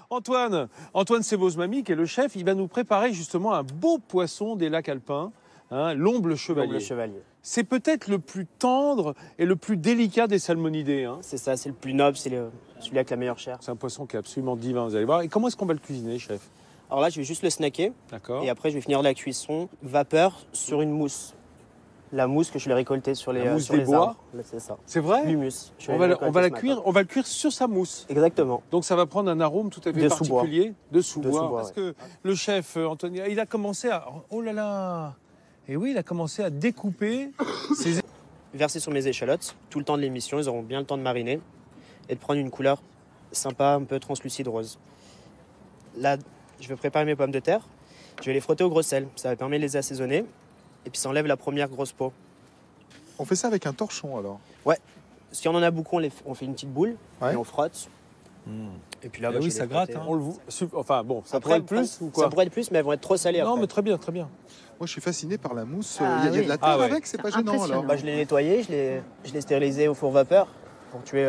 Antoine Sebos-Mami, qui est le chef, il va nous préparer justement un beau poisson des lacs alpins, hein, l'omble chevalier. L'omble chevalier. C'est peut-être le plus tendre et le plus délicat des salmonidés. Hein. C'est ça, c'est le plus noble, c'est celui avec la meilleure chair. C'est un poisson qui est absolument divin, vous allez voir. Et comment est-ce qu'on va le cuisiner, chef? Alors là, je vais juste le snacker. D'accord. Et après, je vais finir la cuisson vapeur sur une mousse. La mousse que je vais récolter sur les La mousse sur des les bois. arbres. C'est ça. C'est vrai? L'humus. On va la cuire, on va le cuire sur sa mousse. Exactement. Donc ça va prendre un arôme tout à fait De particulier de sous-bois. sous-bois, Parce ouais. que le chef Anthony, il a commencé à... Oh là là! Et oui, il a commencé à découper ses... Verser sur mes échalotes. Tout le temps de l'émission, ils auront bien le temps de mariner. Et de prendre une couleur sympa, un peu translucide rose. Là, je vais préparer mes pommes de terre. Je vais les frotter au gros sel. Ça va permettre de les assaisonner. Et puis ça enlève la première grosse peau. On fait ça avec un torchon alors? Ouais. Si on en a beaucoup, on fait une petite boule Ouais. et on frotte. Et puis là, Ah oui, je vais ça les gratte. frotter. Hein. On le... Enfin bon, ça Après, pourrait être plus ou quoi? Ça pourrait être plus, mais elles vont être trop salées Non, après. mais très bien, très bien. Moi je suis fasciné par la mousse. Ah, Il y a de la oui. terre Ah, ouais. avec, c'est pas gênant Impressionnant. alors? Bah, je l'ai nettoyé, je l'ai stérilisé au four vapeur pour tuer.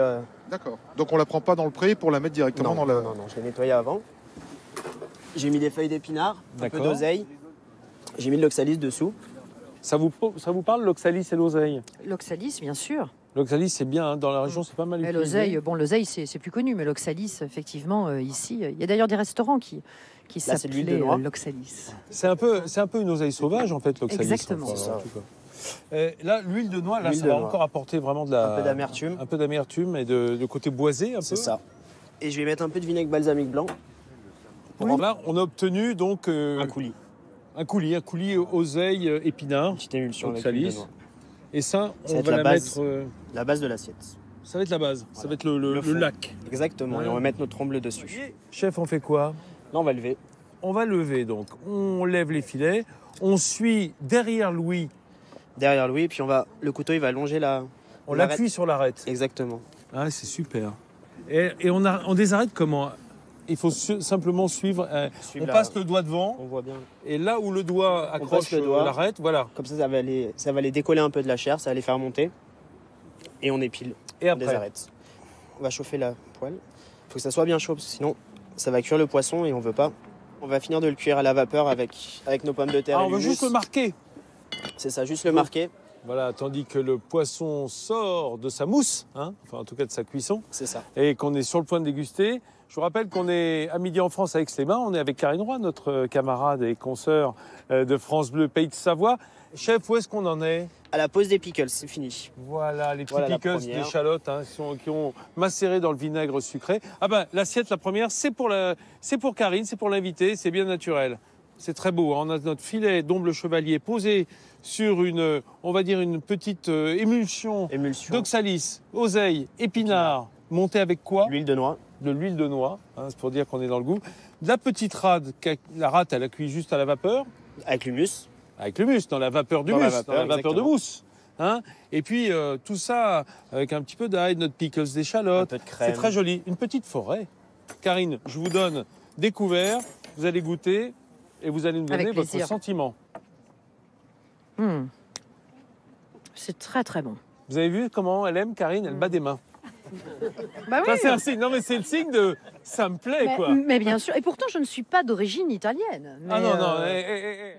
D'accord. Donc on la prend pas dans le pré pour la mettre directement Non, dans la... non, je l'ai nettoyé avant. J'ai mis des feuilles d'épinards, un peu D'accord. d'oseille. J'ai mis de l'oxalis dessous. Ça vous parle, l'oxalis et l'oseille? L'oxalis, bien sûr. L'oxalis, c'est bien, hein, dans la région, c'est pas mal Et utilisé. l'oseille, bon, l'oseille, c'est plus connu, mais l'oxalis, effectivement, ici, il y a d'ailleurs des restaurants qui Là, c'est de l'huile de s'appelaient noix. l'oxalis. C'est un peu une oseille sauvage, en fait, l'oxalis. Exactement. Enfin, C'est ça. en tout cas. Là, l'huile de noix, là, L'huile ça de va noix. encore apporter vraiment Un peu d'amertume. un peu d'amertume et de côté boisé, un peu. C'est ça. Et je vais mettre un peu de vinaigre balsamique blanc. Alors là, on a obtenu donc Un coulis. un coulis oseille, épinard, Une petite émulsion avec l'huile de oxalis. noix. Et ça, Ça on va être va la la base. mettre. La base de l'assiette. Ça va être la base. Ça Voilà. va être le fond. lac. Exactement. Et on va mettre notre tromble dessus. Chef, on fait quoi? Là, on va lever. On va lever donc. On lève les filets. On suit derrière Louis. Derrière Louis, puis le couteau, il va longer la. On l'arête. l'appuie sur l'arête. Exactement. Ah, c'est super. Et on désarrête comment? Il faut simplement suivre. Suivre On la- passe le doigt devant. On voit bien. Et là où le doigt accroche le doigt. l'arête, voilà. Comme ça va les décoller un peu de la chair, ça va les faire monter. Et on épile. Et On les après, arrête. On va chauffer la poêle. Il faut que ça soit bien chaud, parce que sinon, ça va cuire le poisson et on veut pas. On va finir de le cuire à la vapeur avec nos pommes de terre. ah, et on veut l'humus. juste le marquer. C'est ça, juste le marquer. Voilà, tandis que le poisson sort de sa mousse, hein, enfin en tout cas de sa cuisson, C'est ça. et qu'on est sur le point de déguster. Je vous rappelle qu'on est à midi en France avec Aix-les-Bains. On est avec Karine Roy, notre camarade et consoeur de France Bleu Pays de Savoie. Chef, où est-ce qu'on en est? À la pause des pickles, c'est fini. Voilà, les petits Voilà la pickles première. d'échalotes hein, qui ont macéré dans le vinaigre sucré. Ah ben, l'assiette, la première, c'est pour Karine, c'est pour l'invité, c'est bien naturel. C'est très beau. Hein. On a notre filet d'omble chevalier posé sur on va dire une petite émulsion Émulsion. d'oxalis, oseille, épinard, monté avec quoi? L'huile de noix. De l'huile de noix, hein, c'est pour dire qu'on est dans le goût. De la petite rade, la rate, elle a cuit juste à la vapeur, Avec l'humus. avec le mus, dans la vapeur du Dans la mus, vapeur, dans la vapeur de exactement. mousse. Hein. Et puis tout ça avec un petit peu d'ail, notre pickles d'échalotes. Un peu de crème. C'est très joli. Une petite forêt. Karine, je vous donne des couverts, vous allez goûter et vous allez nous donner Avec votre plaisir. sentiment. C'est très, très bon. Vous avez vu comment elle aime, Karine? Elle bat des mains. Bah oui, Ça, c'est un signe. Non, mais c'est le signe de ça me plaît, quoi. mais bien sûr. Et pourtant, je ne suis pas d'origine italienne. Ah Mais, non, non. Eh, eh, eh, eh.